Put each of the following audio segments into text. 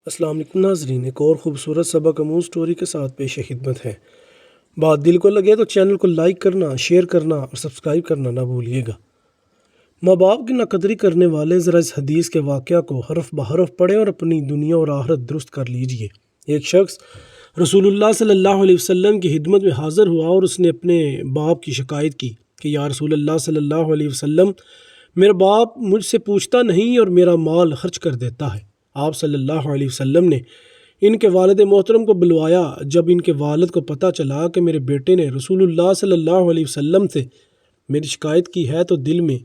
السلام علیکم ناظرین، ایک اور خوبصورت سبق آموز سٹوری کے ساتھ پیش خدمت ہے۔ بات دل کو لگے تو چینل کو لائک کرنا، شیئر کرنا اور سبسکرائب کرنا نہ بھولیے گا۔ ماں باپ کی ناقدری کرنے والے ذرا اس حدیث کے واقعہ کو حرف بحرف پڑھیں اور اپنی دنیا اور آخرت درست کر لیجئے۔ ایک شخص رسول اللہ صلی اللہ علیہ وسلم کی خدمت میں حاضر ہوا اور اس نے اپنے باپ کی شکایت کی کہ یا رسول اللہ صلی اللہ علیہ وسلم، میرا باپ مجھ سے پوچھتا نہیں اور میرا مال خرچ کر دیتا ہے۔ آپ صلی اللہ علیہ وسلم نے ان کے والد محترم کو بلوایا۔ جب ان کے والد کو پتہ چلا کہ میرے بیٹے نے رسول اللہ صلی اللہ علیہ وسلم سے میری شکایت کی ہے تو دل میں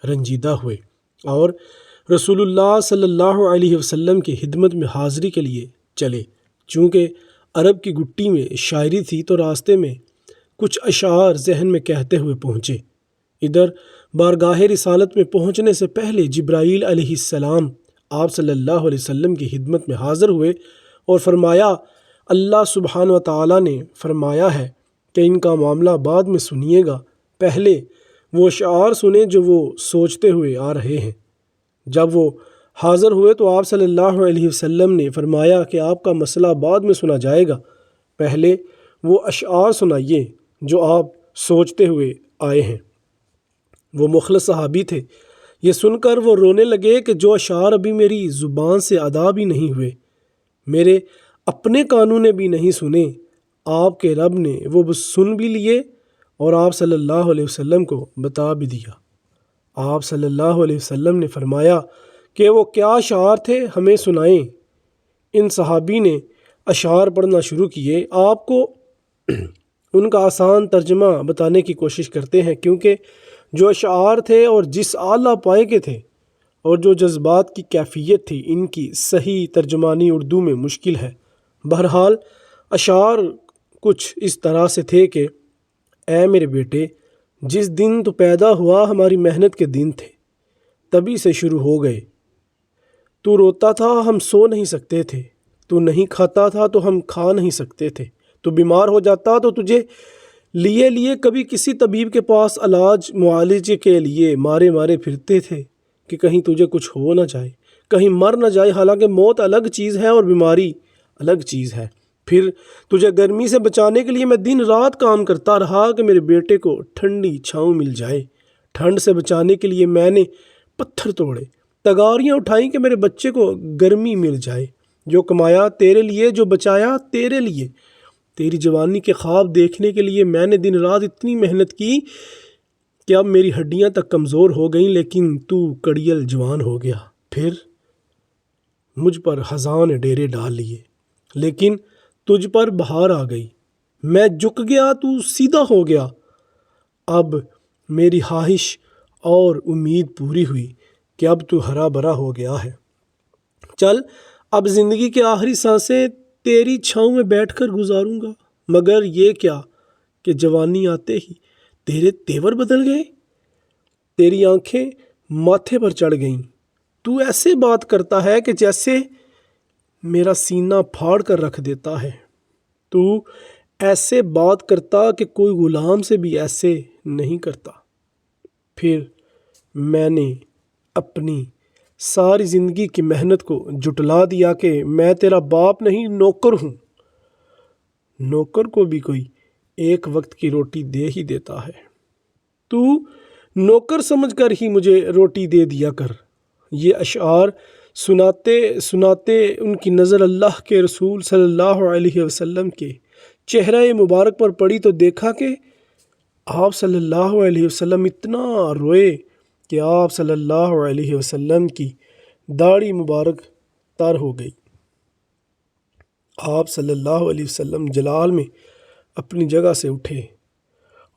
رنجیدہ ہوئے اور رسول اللہ صلی اللہ علیہ وسلم کی خدمت میں حاضری کے لیے چلے۔ چونکہ عرب کی گٹی میں شاعری تھی تو راستے میں کچھ اشعار ذہن میں کہتے ہوئے پہنچے۔ ادھر بارگاہ رسالت میں پہنچنے سے پہلے جبرائیل علیہ السلام آپ صلی اللہ علیہ وسلم کی خدمت میں حاضر ہوئے اور فرمایا، اللہ سبحانہ و تعالیٰ نے فرمایا ہے کہ ان کا معاملہ بعد میں سنیے گا، پہلے وہ اشعار سنیں جو وہ سوچتے ہوئے آ رہے ہیں۔ جب وہ حاضر ہوئے تو آپ صلی اللہ علیہ وسلم نے فرمایا کہ آپ کا مسئلہ بعد میں سنا جائے گا، پہلے وہ اشعار سنائیے جو آپ سوچتے ہوئے آئے ہیں۔ وہ مخلص صحابی تھے۔ یہ سن کر وہ رونے لگے کہ جو اشعار ابھی میری زبان سے ادا بھی نہیں ہوئے، میرے اپنے کانوں نے بھی نہیں سنے، آپ کے رب نے وہ سن بھی لیے اور آپ صلی اللہ علیہ وسلم کو بتا بھی دیا۔ آپ صلی اللہ علیہ وسلم نے فرمایا کہ وہ کیا اشعار تھے، ہمیں سنائیں۔ ان صحابی نے اشعار پڑھنا شروع کیے۔ آپ کو ان کا آسان ترجمہ بتانے کی کوشش کرتے ہیں، کیونکہ جو اشعار تھے اور جس اعلیٰ پائے کے تھے اور جو جذبات کی کیفیت تھی، ان کی صحیح ترجمانی اردو میں مشکل ہے۔ بہرحال اشعار کچھ اس طرح سے تھے کہ اے میرے بیٹے، جس دن تو پیدا ہوا ہماری محنت کے دن تھے، تبھی سے شروع ہو گئے۔ تو روتا تھا، ہم سو نہیں سکتے تھے، تو نہیں کھاتا تھا تو ہم کھا نہیں سکتے تھے، تو بیمار ہو جاتا تو تجھے لیے کبھی کسی طبیب کے پاس علاج معالجے کے لیے مارے پھرتے تھے کہ کہیں تجھے کچھ ہو نہ جائے، کہیں مر نہ جائے، حالانکہ موت الگ چیز ہے اور بیماری الگ چیز ہے۔ پھر تجھے گرمی سے بچانے کے لیے میں دن رات کام کرتا رہا کہ میرے بیٹے کو ٹھنڈی چھاؤں مل جائے۔ ٹھنڈ سے بچانے کے لیے میں نے پتھر توڑے، تگاریاں اٹھائیں کہ میرے بچے کو گرمی مل جائے۔ جو کمایا تیرے لیے، جو بچایا تیرے لیے، تیری جوانی کے خواب دیکھنے کے لیے میں نے دن رات اتنی محنت کی کہ اب میری ہڈیاں تک کمزور ہو گئیں، لیکن تو کڑیل جوان ہو گیا۔ پھر مجھ پر خزاں نے ڈیرے ڈال لیے، لیکن تجھ پر بہار آ گئی۔ میں جھک گیا، تو سیدھا ہو گیا۔ اب میری خواہش اور امید پوری ہوئی کہ اب تو ہرا بھرا ہو گیا ہے۔ چل اب زندگی کے آخری سانسیں تیری چھاؤں میں بیٹھ کر گزاروں گا، مگر یہ کیا کہ جوانی آتے ہی تیرے تیور بدل گئے، تیری آنکھیں ماتھے پر چڑھ گئیں۔ تو ایسے بات کرتا ہے کہ جیسے میرا سینہ پھاڑ کر رکھ دیتا ہے۔ تو ایسے بات کرتا کہ کوئی غلام سے بھی ایسے نہیں کرتا۔ پھر میں نے اپنی ساری زندگی کی محنت کو جھٹلا دیا کہ میں تیرا باپ نہیں، نوکر ہوں۔ نوکر کو بھی کوئی ایک وقت کی روٹی دے ہی دیتا ہے، تو نوکر سمجھ کر ہی مجھے روٹی دے دیا کر۔ یہ اشعار سناتے سناتے ان کی نظر اللہ کے رسول صلی اللہ علیہ وسلم کے چہرہ مبارک پر پڑی تو دیکھا کہ آپ صلی اللہ علیہ وسلم اتنا روئے کہ آپ صلی اللہ علیہ وسلم کی داڑھی مبارک تر ہو گئی۔ آپ صلی اللہ علیہ وسلم جلال میں اپنی جگہ سے اٹھے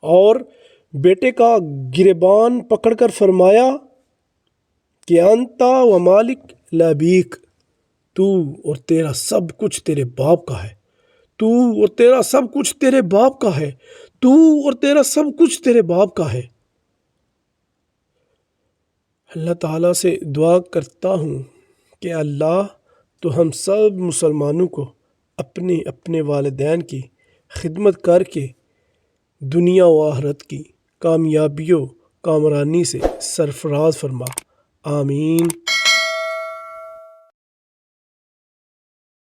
اور بیٹے کا گریبان پکڑ کر فرمایا کہ انتا و مالک لابیک، تو اور تیرا سب کچھ تیرے باپ کا ہے، تو اور تیرا سب کچھ تیرے باپ کا ہے، تو اور تیرا سب کچھ تیرے باپ کا ہے۔ اللہ تعالیٰ سے دعا کرتا ہوں کہ اللہ تو ہم سب مسلمانوں کو اپنے اپنے والدین کی خدمت کر کے دنیا و آخرت کی کامیابیوں کامرانی سے سرفراز فرما، آمین۔